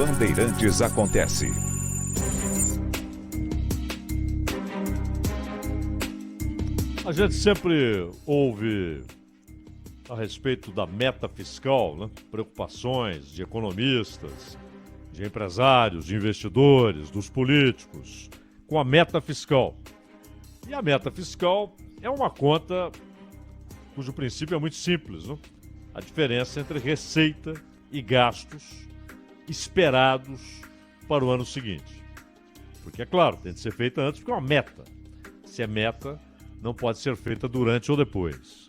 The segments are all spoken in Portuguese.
Bandeirantes acontece. A gente sempre ouve a respeito da meta fiscal, né? Preocupações de economistas, de empresários, de investidores, dos políticos, com a meta fiscal. E a meta fiscal é uma conta cujo princípio é muito simples, né? A diferença entre receita e gastos esperados para o ano seguinte. Porque, é claro, tem de ser feita antes, porque é uma meta. Se é meta, não pode ser feita durante ou depois.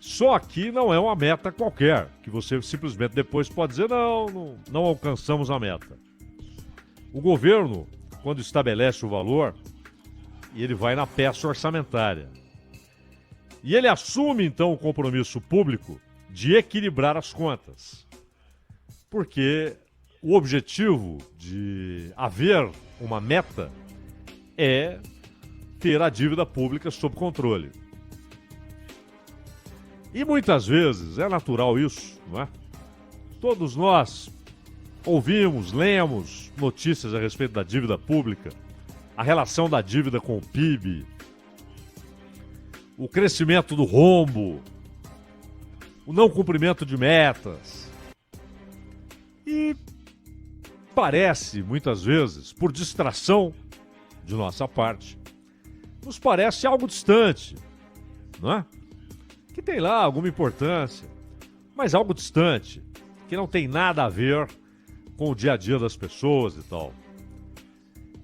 Só que não é uma meta qualquer, que você simplesmente depois pode dizer, não alcançamos a meta. O governo, quando estabelece o valor, ele vai na peça orçamentária. E ele assume, então, o compromisso público de equilibrar as contas. Porque o objetivo de haver uma meta é ter a dívida pública sob controle. E muitas vezes é natural isso, não é? Todos nós ouvimos, lemos notícias a respeito da dívida pública, a relação da dívida com o PIB, o crescimento do rombo, o não cumprimento de metas. E parece, muitas vezes, por distração de nossa parte, nos parece algo distante, não é? Que tem lá alguma importância, mas algo distante, que não tem nada a ver com o dia a dia das pessoas e tal.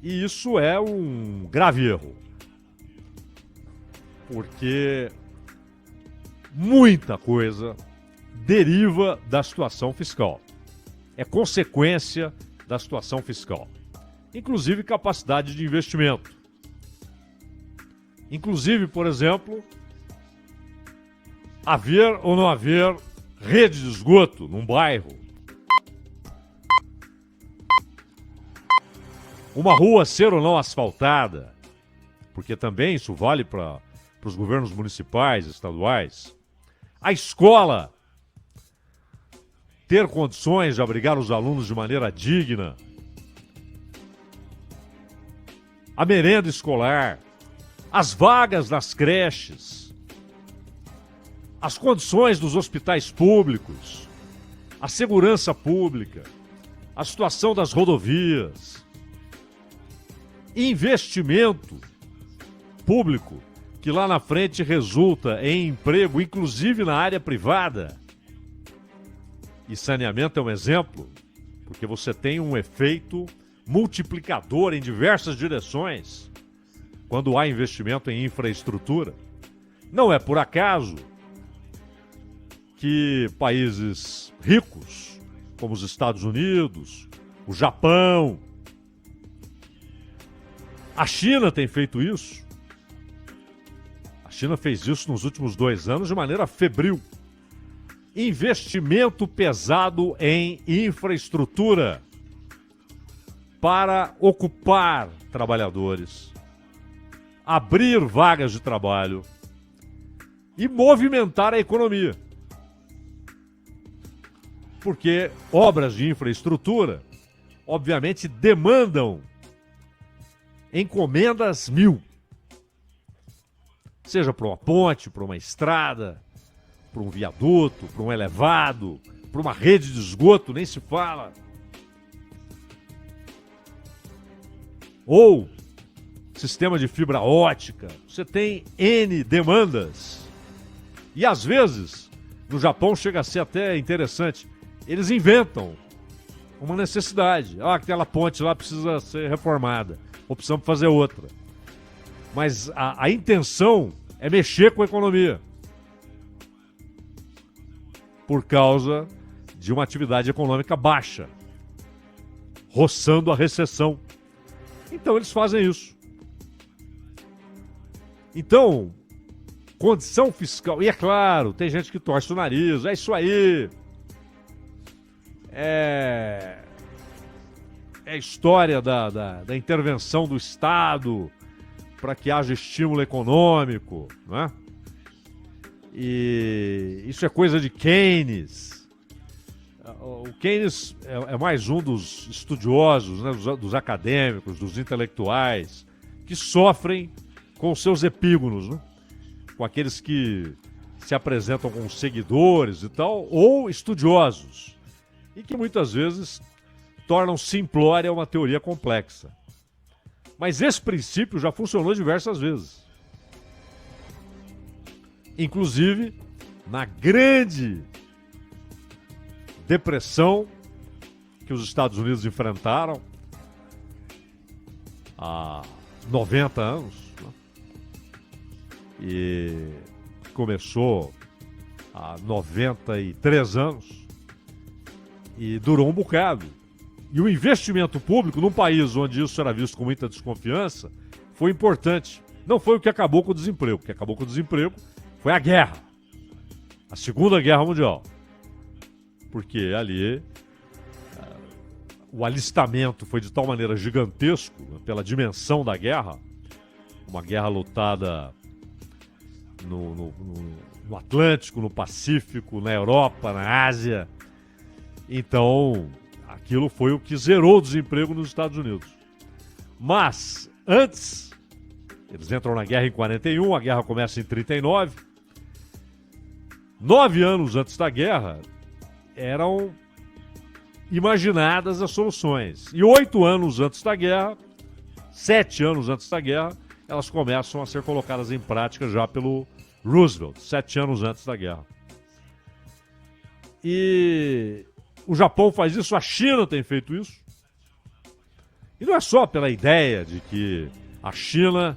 E isso é um grave erro, porque muita coisa deriva da situação fiscal. É consequência da situação fiscal. Inclusive capacidade de investimento. Inclusive, por exemplo, haver ou não haver rede de esgoto num bairro. Uma rua ser ou não asfaltada, porque também isso vale para os governos municipais, estaduais. A escola ter condições de abrigar os alunos de maneira digna. A merenda escolar, as vagas nas creches, as condições dos hospitais públicos, a segurança pública, a situação das rodovias, investimento público que lá na frente resulta em emprego, inclusive na área privada. E saneamento é um exemplo, porque você tem um efeito multiplicador em diversas direções quando há investimento em infraestrutura. Não é por acaso que países ricos, como os Estados Unidos, o Japão, a China tem feito isso. A China fez isso nos últimos 2 anos de maneira febril. Investimento pesado em infraestrutura para ocupar trabalhadores, abrir vagas de trabalho e movimentar a economia. Porque obras de infraestrutura, obviamente, demandam encomendas 1000. Seja para uma ponte, para uma estrada, para um viaduto, para um elevado, para uma rede de esgoto, nem se fala. Ou sistema de fibra ótica. Você tem N demandas. E às vezes, no Japão chega a ser até interessante, eles inventam uma necessidade. Aquela ponte lá precisa ser reformada, ou precisamos fazer outra. Mas a intenção é mexer com a economia, por causa de uma atividade econômica baixa, roçando a recessão. Então eles fazem isso. Então, condição fiscal, e é claro, tem gente que torce o nariz, é isso aí. É a história da intervenção do Estado para que haja estímulo econômico, né? E isso é coisa de Keynes. o Keynes é mais um dos estudiosos, né, dos acadêmicos, dos intelectuais, que sofrem com seus epígonos, né? Com aqueles que se apresentam como seguidores e tal, ou estudiosos, e que muitas vezes tornam simplória uma teoria complexa. Mas esse princípio já funcionou diversas vezes. Inclusive, na grande depressão que os Estados Unidos enfrentaram há 90 anos, né? E começou há 93 anos e durou um bocado. E o investimento público num país onde isso era visto com muita desconfiança foi importante. Não foi o que acabou com o desemprego. O que acabou com o desemprego foi a guerra. A Segunda Guerra Mundial. Porque ali o alistamento foi de tal maneira gigantesco, pela dimensão da guerra, uma guerra lutada no Atlântico, no Pacífico, na Europa, na Ásia. Então, aquilo foi o que zerou o desemprego nos Estados Unidos. Mas, antes, eles entram na guerra em 41, a guerra começa em 39. 9 anos antes da guerra, eram imaginadas as soluções. E 8 anos antes da guerra, 7 anos antes da guerra, elas começam a ser colocadas em prática já pelo Roosevelt, 7 anos antes da guerra. E o Japão faz isso, a China tem feito isso. E não é só pela ideia de que a China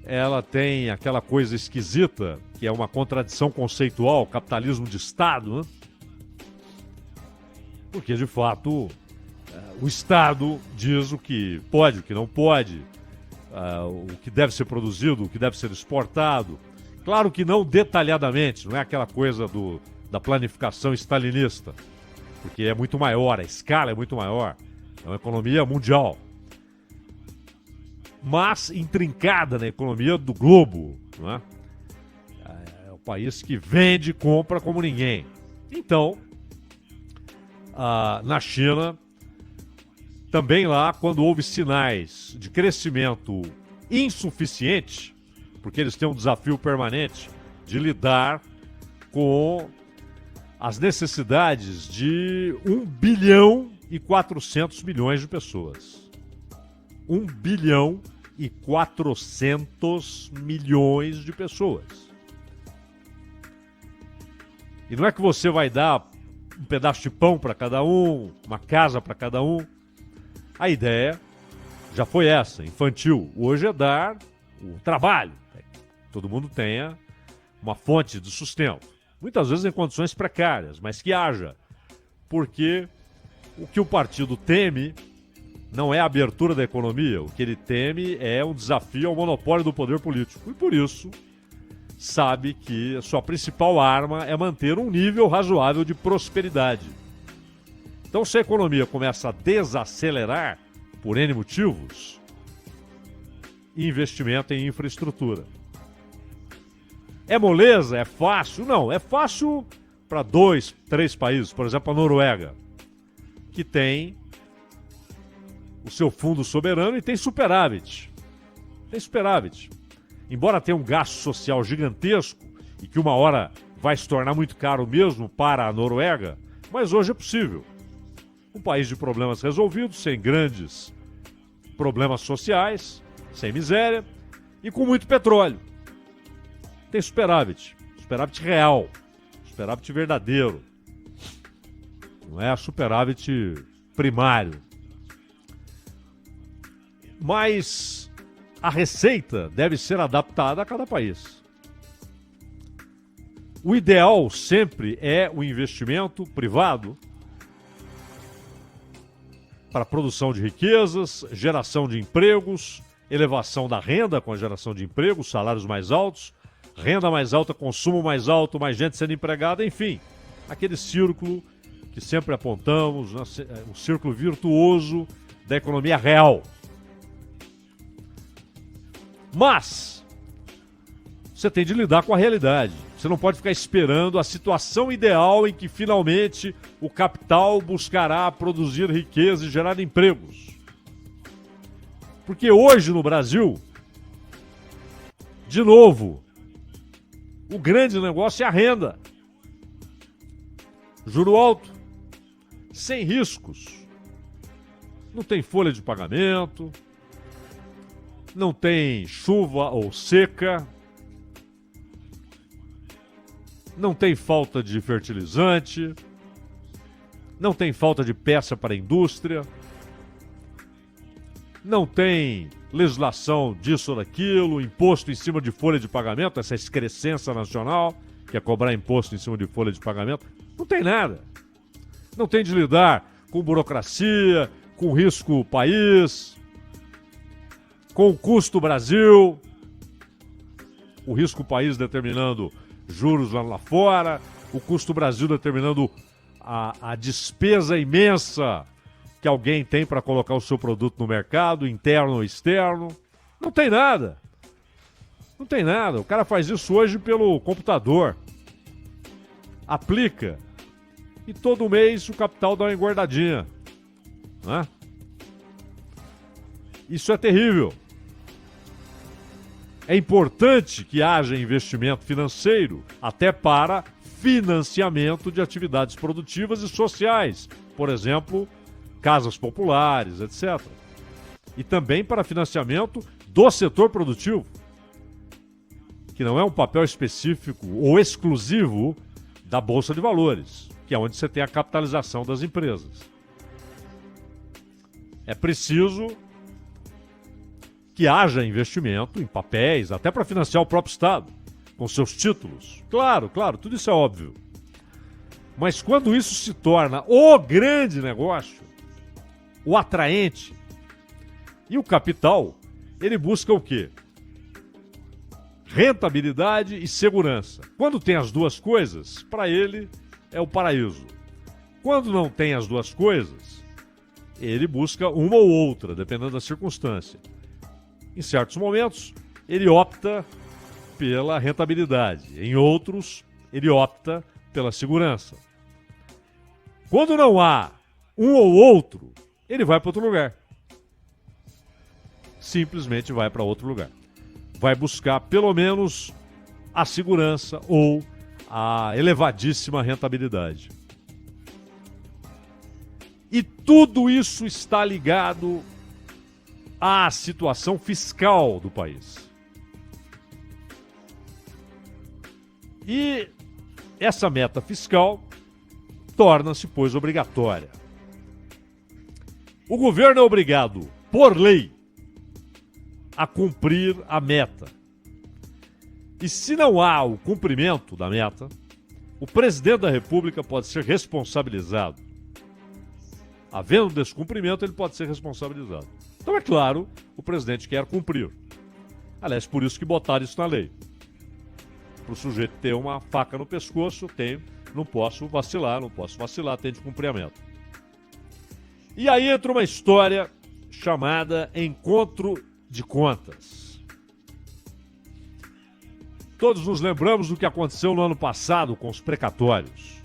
ela tem aquela coisa esquisita, que é uma contradição conceitual, capitalismo de Estado, né? Porque, de fato, o Estado diz o que pode, o que não pode, o que deve ser produzido, o que deve ser exportado. Claro que não detalhadamente, não é aquela coisa da planificação stalinista, porque é muito maior, a escala é muito maior, é uma economia mundial. Mas intrincada na economia do globo, não é? É o país que vende e compra como ninguém. Então, na China, também lá, quando houve sinais de crescimento insuficiente, porque eles têm um desafio permanente de lidar com as necessidades de 1 bilhão e 400 milhões de pessoas. 1 bilhão e 400 milhões de pessoas. E não é que você vai dar um pedaço de pão para cada um, uma casa para cada um. A ideia já foi essa, infantil. Hoje é dar o trabalho. Todo mundo tenha uma fonte de sustento. Muitas vezes em condições precárias, mas que haja. Porque o que o partido teme não é a abertura da economia. O que ele teme é um desafio ao monopólio do poder político. E por isso sabe que a sua principal arma é manter um nível razoável de prosperidade. Então, se a economia começa a desacelerar, por N motivos, investimento em infraestrutura. É moleza? É fácil? Não, é fácil para 2, 3 países, por exemplo, a Noruega, que tem o seu fundo soberano e tem superávit. Tem superávit. Embora tenha um gasto social gigantesco e que uma hora vai se tornar muito caro mesmo para a Noruega, mas hoje é possível. Um país de problemas resolvidos, sem grandes problemas sociais, sem miséria e com muito petróleo. Tem superávit. Superávit real. Superávit verdadeiro. Não é superávit primário. Mas a receita deve ser adaptada a cada país. O ideal sempre é o investimento privado para a produção de riquezas, geração de empregos, elevação da renda com a geração de empregos, salários mais altos, renda mais alta, consumo mais alto, mais gente sendo empregada, enfim, aquele círculo que sempre apontamos, né, um círculo virtuoso da economia real. Mas você tem de lidar com a realidade. Você não pode ficar esperando a situação ideal em que finalmente o capital buscará produzir riqueza e gerar empregos. Porque hoje no Brasil, de novo, o grande negócio é a renda. Juro alto, sem riscos. Não tem folha de pagamento, não tem chuva ou seca, não tem falta de fertilizante, não tem falta de peça para a indústria, não tem legislação disso ou daquilo, imposto em cima de folha de pagamento, essa excrescência nacional, que é cobrar imposto em cima de folha de pagamento. Não tem nada. Não tem de lidar com burocracia, com risco país, com o custo Brasil, o risco país determinando juros lá fora, o custo Brasil determinando a despesa imensa que alguém tem para colocar o seu produto no mercado, interno ou externo. Não tem nada. Não tem nada. O cara faz isso hoje pelo computador. Aplica. E todo mês o capital dá uma engordadinha. Né? Isso é terrível. É importante que haja investimento financeiro até para financiamento de atividades produtivas e sociais. Por exemplo, casas populares, etc. E também para financiamento do setor produtivo, que não é um papel específico ou exclusivo da Bolsa de Valores, que é onde você tem a capitalização das empresas. É preciso que haja investimento em papéis, até para financiar o próprio Estado, com seus títulos. Claro, tudo isso é óbvio. Mas quando isso se torna o grande negócio, o atraente, e o capital, ele busca o quê? Rentabilidade e segurança. Quando tem as duas coisas, para ele é o paraíso. Quando não tem as duas coisas, ele busca uma ou outra, dependendo da circunstância. Em certos momentos, ele opta pela rentabilidade. Em outros, ele opta pela segurança. Quando não há um ou outro, ele vai para outro lugar. Simplesmente vai para outro lugar. Vai buscar pelo menos a segurança ou a elevadíssima rentabilidade. E tudo isso está ligado à situação fiscal do país. E essa meta fiscal torna-se, pois, obrigatória. O governo é obrigado, por lei, a cumprir a meta. E se não há o cumprimento da meta, o presidente da República pode ser responsabilizado. Havendo descumprimento, ele pode ser responsabilizado. Então, é claro, o presidente quer cumprir. Aliás, por isso que botaram isso na lei. Para o sujeito ter uma faca no pescoço, não posso vacilar, tem de cumprir a meta. E aí entra uma história chamada Encontro de Contas. Todos nos lembramos do que aconteceu no ano passado com os precatórios.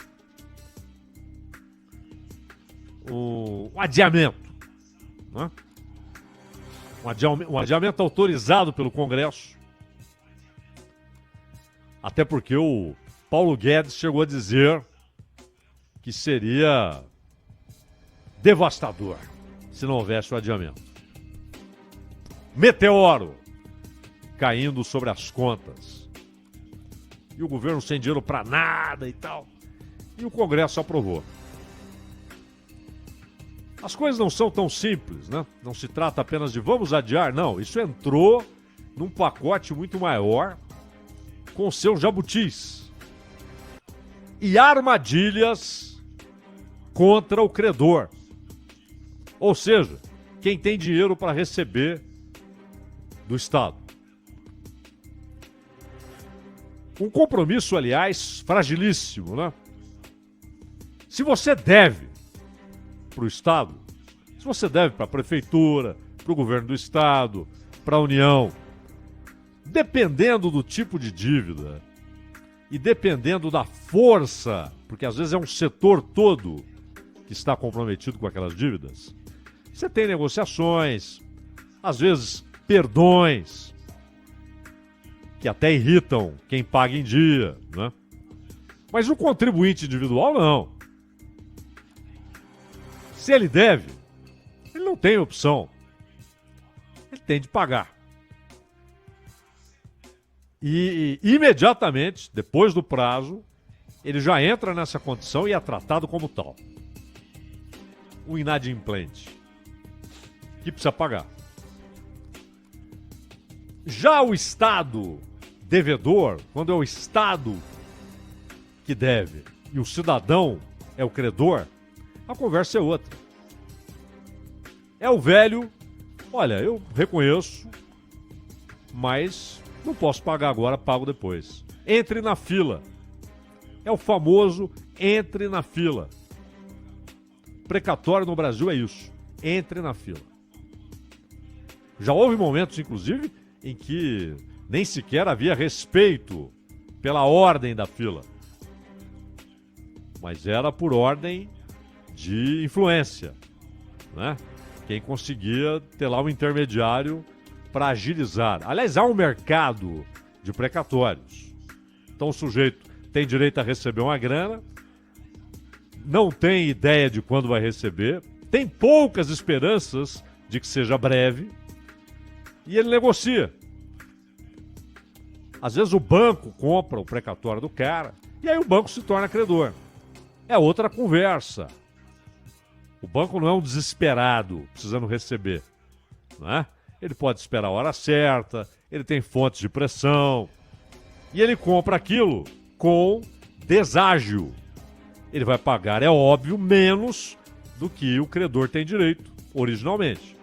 Um adiamento. Né? Um adiamento autorizado pelo Congresso. Até porque o Paulo Guedes chegou a dizer que seria devastador se não houvesse o adiamento. Meteoro caindo sobre as contas. E o governo sem dinheiro para nada e tal. E o Congresso aprovou. As coisas não são tão simples, né? Não se trata apenas de vamos adiar, não. Isso entrou num pacote muito maior com seus jabutis e armadilhas contra o credor. Ou seja, quem tem dinheiro para receber do Estado. Um compromisso, aliás, fragilíssimo, né? Se você deve para o Estado, se você deve para a Prefeitura, para o Governo do Estado, para a União, dependendo do tipo de dívida, e dependendo da força, porque às vezes é um setor todo que está comprometido com aquelas dívidas, você tem negociações, às vezes perdões, que até irritam quem paga em dia, né? Mas o contribuinte individual não. Se ele deve, ele não tem opção. Ele tem de pagar. E imediatamente, depois do prazo, ele já entra nessa condição e é tratado como tal. O inadimplente, que precisa pagar. Já o Estado devedor, quando é o Estado que deve e o cidadão é o credor, a conversa é outra. É o velho, olha, eu reconheço, mas não posso pagar agora, pago depois. Entre na fila. É o famoso entre na fila. Precatório no Brasil é isso. Entre na fila. Já houve momentos, inclusive, em que nem sequer havia respeito pela ordem da fila. Mas era por ordem de influência, né? Quem conseguia ter lá um intermediário para agilizar. Aliás, há um mercado de precatórios. Então o sujeito tem direito a receber uma grana, não tem ideia de quando vai receber, tem poucas esperanças de que seja breve, e ele negocia. Às vezes o banco compra o precatório do cara, e aí o banco se torna credor. É outra conversa. O banco não é um desesperado precisando receber, né? Ele pode esperar a hora certa, ele tem fontes de pressão, e ele compra aquilo com deságio. Ele vai pagar, é óbvio, menos do que o credor tem direito, originalmente.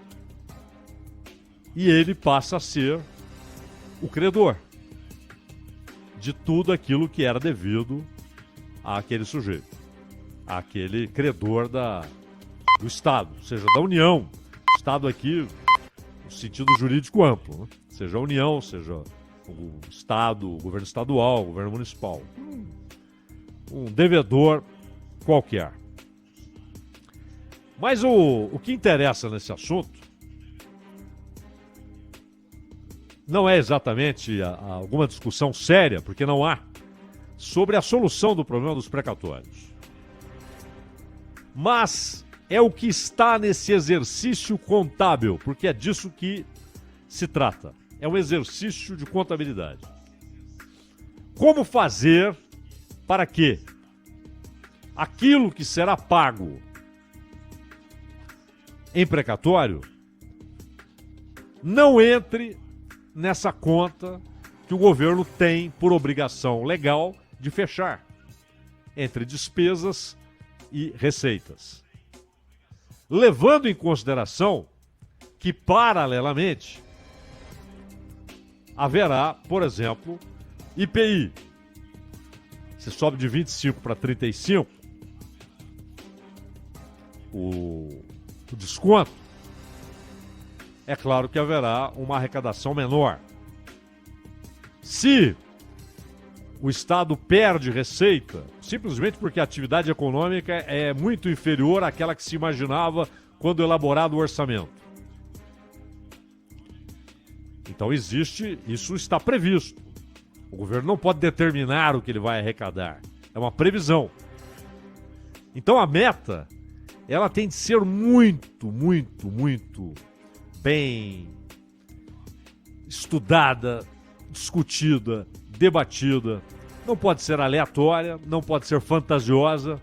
E ele passa a ser o credor de tudo aquilo que era devido àquele sujeito, àquele credor do Estado, seja da União. Estado aqui, no sentido jurídico amplo, né? Seja a União, seja o Estado, o governo estadual, o governo municipal. Um devedor qualquer. Mas o que interessa nesse assunto não é exatamente alguma discussão séria, porque não há, sobre a solução do problema dos precatórios. Mas é o que está nesse exercício contábil, porque é disso que se trata. É um exercício de contabilidade. Como fazer para que aquilo que será pago em precatório não entre nessa conta que o governo tem por obrigação legal de fechar entre despesas e receitas. Levando em consideração que, paralelamente, haverá, por exemplo, IPI. Se sobe de 25 para 35, o desconto, é claro que haverá uma arrecadação menor. Se o Estado perde receita, simplesmente porque a atividade econômica é muito inferior àquela que se imaginava quando elaborado o orçamento. Então isso está previsto. O governo não pode determinar o que ele vai arrecadar. É uma previsão. Então a meta, ela tem de ser muito, muito, muito bem estudada, discutida, debatida. Não pode ser aleatória, não pode ser fantasiosa,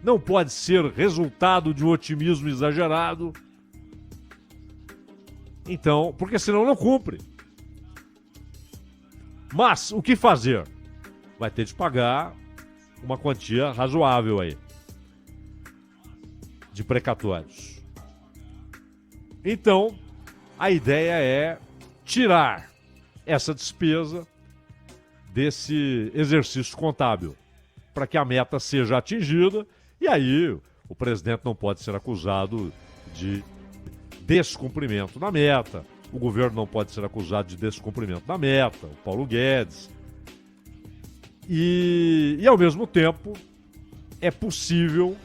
não pode ser resultado de um otimismo exagerado. Então, porque senão não cumpre. Mas o que fazer? Vai ter de pagar uma quantia razoável aí de precatórios. Então, a ideia é tirar essa despesa desse exercício contábil, para que a meta seja atingida, e aí o presidente não pode ser acusado de descumprimento da meta, o governo não pode ser acusado de descumprimento da meta, o Paulo Guedes. E ao mesmo tempo, é possível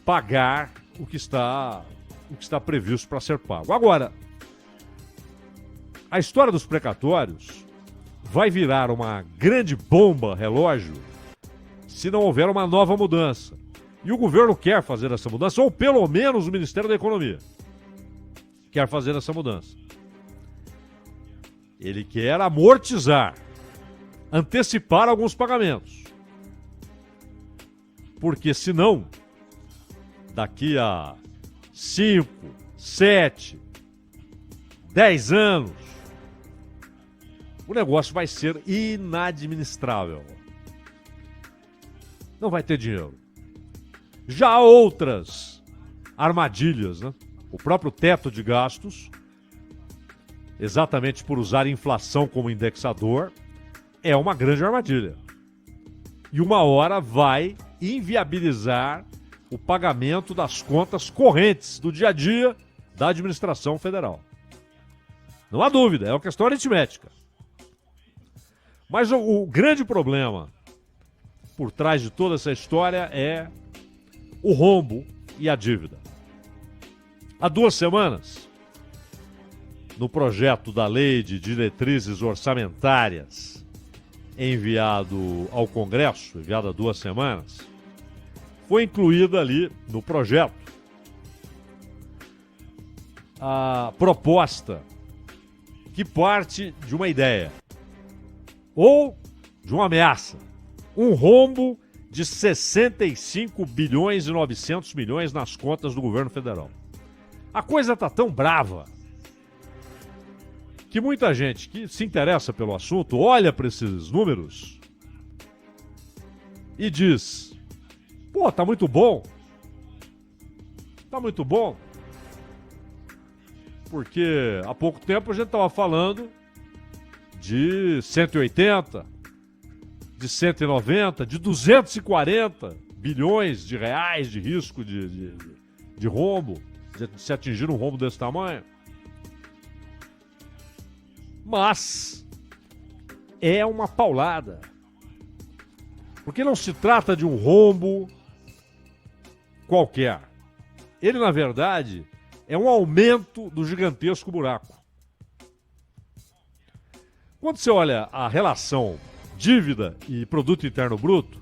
pagar o que está previsto para ser pago. Agora, a história dos precatórios vai virar uma grande bomba relógio se não houver uma nova mudança. E o governo quer fazer essa mudança, ou pelo menos o Ministério da Economia quer fazer essa mudança. Ele quer amortizar, antecipar alguns pagamentos. Porque senão, daqui a 5, 7, 10 anos, o negócio vai ser inadministrável. Não vai ter dinheiro. Já há outras armadilhas, né? O próprio teto de gastos, exatamente por usar a inflação como indexador, é uma grande armadilha. E uma hora vai inviabilizar o pagamento das contas correntes do dia a dia da administração federal. Não há dúvida, é uma questão aritmética. Mas o grande problema por trás de toda essa história é o rombo e a dívida. Há 2 semanas, no projeto da Lei de Diretrizes Orçamentárias, enviado ao Congresso, enviado há 2 semanas, foi incluída ali no projeto a proposta que parte de uma ideia ou de uma ameaça, um rombo de 65 bilhões e 900 milhões nas contas do governo federal. A coisa está tão brava que muita gente que se interessa pelo assunto olha para esses números e diz: pô, tá muito bom. Tá muito bom. Porque há pouco tempo a gente estava falando de 180, de 190, de 240 bilhões de reais de risco de rombo, de se atingir um rombo desse tamanho. Mas é uma paulada. Porque não se trata de um rombo qualquer. Ele, na verdade, é um aumento do gigantesco buraco. Quando você olha a relação dívida e produto interno bruto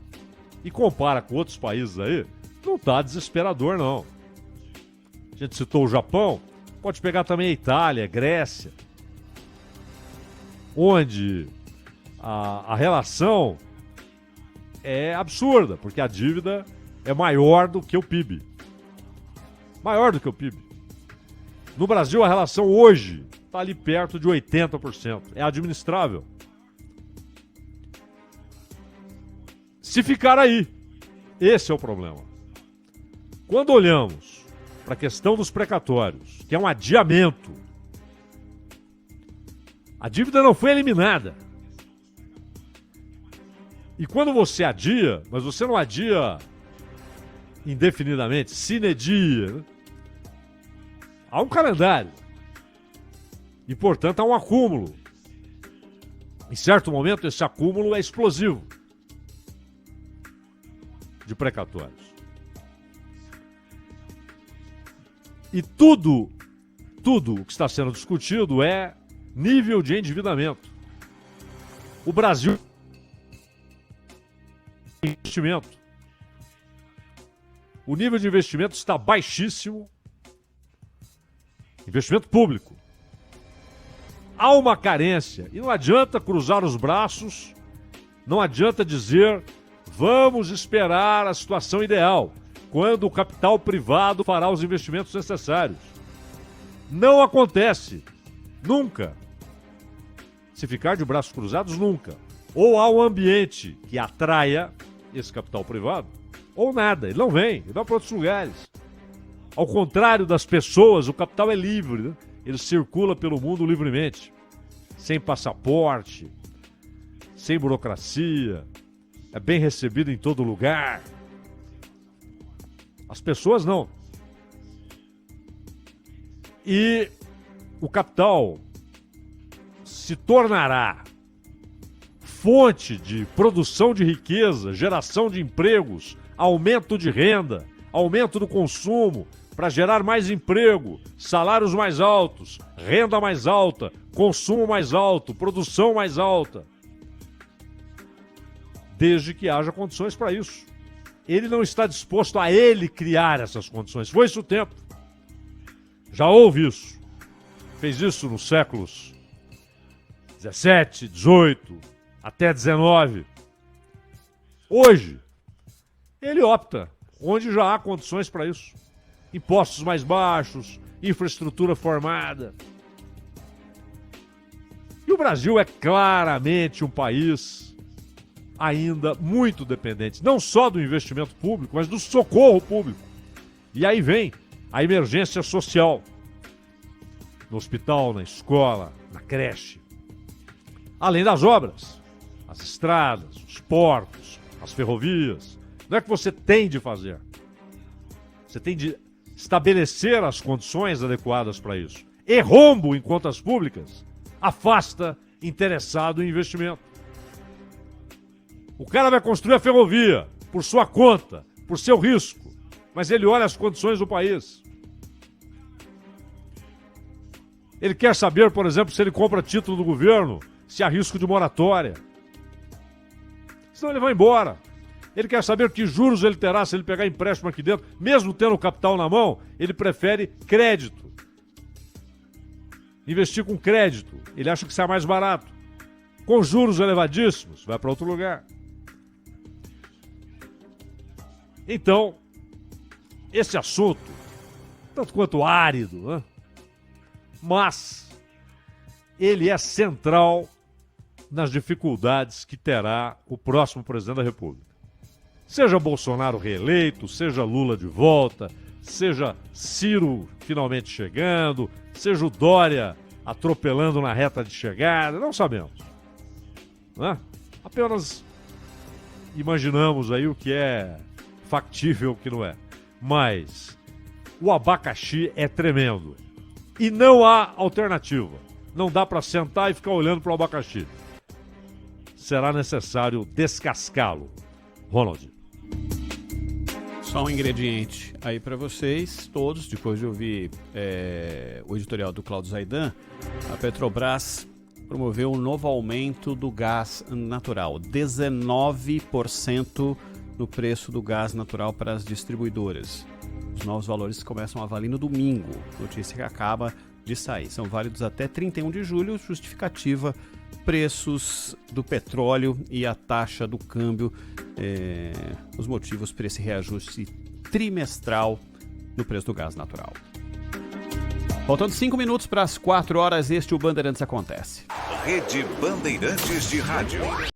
e compara com outros países aí, não está desesperador, não. A gente citou o Japão, pode pegar também a Itália, a Grécia, onde a relação é absurda, porque a dívida é maior do que o PIB. Maior do que o PIB. No Brasil, a relação hoje está ali perto de 80%. É administrável. Se ficar aí, esse é o problema. Quando olhamos para a questão dos precatórios, que é um adiamento, a dívida não foi eliminada. E quando você adia, mas você não adia indefinidamente, sine die, né? Há um calendário. E, portanto, há um acúmulo. Em certo momento, esse acúmulo é explosivo de precatórios. E tudo o que está sendo discutido é nível de endividamento. O Brasil investimento. O nível de investimento está baixíssimo. Investimento público. Há uma carência. E não adianta cruzar os braços, não adianta dizer vamos esperar a situação ideal, quando o capital privado fará os investimentos necessários. Não acontece. Nunca. Se ficar de braços cruzados, nunca. Ou há um ambiente que atraia esse capital privado, ou nada. Ele não vem, ele vai para outros lugares. Ao contrário das pessoas, o capital é livre, né? Ele circula pelo mundo livremente, sem passaporte, sem burocracia, é bem recebido em todo lugar. As pessoas não. E o capital se tornará fonte de produção de riqueza, geração de empregos, aumento de renda, aumento do consumo, para gerar mais emprego, salários mais altos, renda mais alta, consumo mais alto, produção mais alta. Desde que haja condições para isso. Ele não está disposto a ele criar essas condições. Foi-se o tempo. Já houve isso. Fez isso nos séculos 17, 18, até 19. Hoje, ele opta onde já há condições para isso. Impostos mais baixos, infraestrutura formada. E o Brasil é claramente um país ainda muito dependente, não só do investimento público, mas do socorro público. E aí vem a emergência social. No hospital, na escola, na creche. Além das obras, as estradas, os portos, as ferrovias. Não é que você tem de fazer. Você tem de estabelecer as condições adequadas para isso. E rombo em contas públicas afasta interessado em investimento. O cara vai construir a ferrovia por sua conta, por seu risco, mas ele olha as condições do país. Ele quer saber, por exemplo, se ele compra título do governo, se há risco de moratória. Senão ele vai embora. Ele quer saber que juros ele terá se ele pegar empréstimo aqui dentro. Mesmo tendo o capital na mão, ele prefere crédito. Investir com crédito. Ele acha que sai mais barato. Com juros elevadíssimos, vai para outro lugar. Então, esse assunto, tanto quanto árido, né? Mas ele é central nas dificuldades que terá o próximo presidente da República. Seja Bolsonaro reeleito, seja Lula de volta, seja Ciro finalmente chegando, seja o Dória atropelando na reta de chegada, não sabemos. Né? Apenas imaginamos aí o que é factível e o que não é. Mas o abacaxi é tremendo. E não há alternativa. Não dá para sentar e ficar olhando para o abacaxi. Será necessário descascá-lo. Ronald. Só um ingrediente aí para vocês todos, depois de ouvir o editorial do Cláudio Zaidan, a Petrobras promoveu um novo aumento do gás natural, 19% no preço do gás natural para as distribuidoras. Os novos valores começam a valer no domingo, notícia que acaba de sair. São válidos até 31 de julho, justificativa, preços do petróleo e a taxa do câmbio, os motivos para esse reajuste trimestral no preço do gás natural. Faltando 5 minutos para as 4 horas, este o Bandeirantes Acontece. Rede Bandeirantes de Rádio.